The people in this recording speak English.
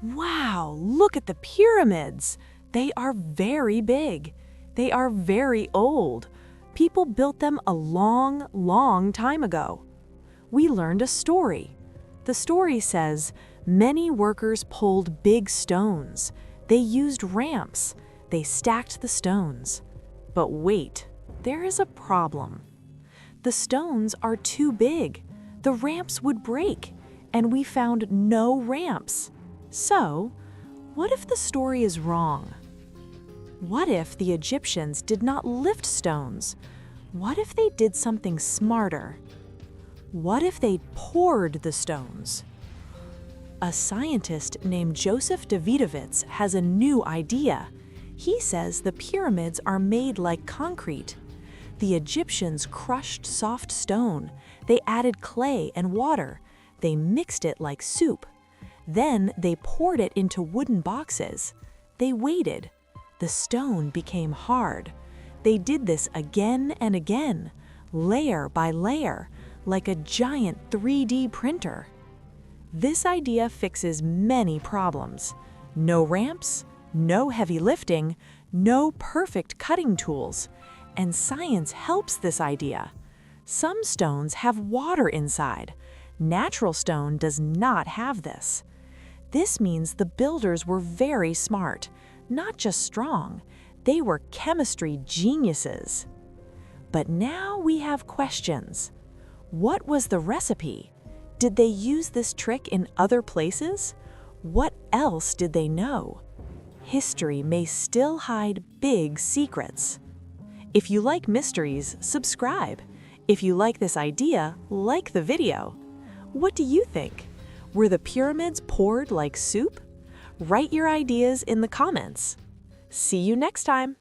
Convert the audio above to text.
Wow, look at the pyramids! They are very big. They are very old. People built them a long, long time ago. We learned a story. The story says, many workers pulled big stones. They used ramps. They stacked the stones. But wait, there is a problem. The stones are too big. The ramps would break, and we found no ramps. So, what if the story is wrong? What if the Egyptians did not lift stones? What if they did something smarter? What if they poured the stones? A scientist named Joseph Davidovits has a new idea. He says the pyramids are made like concrete. The Egyptians crushed soft stone. They added clay and water. They mixed it like soup. Then they poured it into wooden boxes. They waited. The stone became hard. They did this again and again, layer by layer, like a giant 3D printer. This idea fixes many problems. No ramps, no heavy lifting, no perfect cutting tools. And science helps this idea. Some stones have water inside. Natural stone does not have this. This means the builders were very smart, not just strong. They were chemistry geniuses. But now we have questions. What was the recipe? Did they use this trick in other places? What else did they know? History may still hide big secrets. If you like mysteries, subscribe. If you like this idea, like the video. What do you think? Were the pyramids poured like soup? Write your ideas in the comments. See you next time!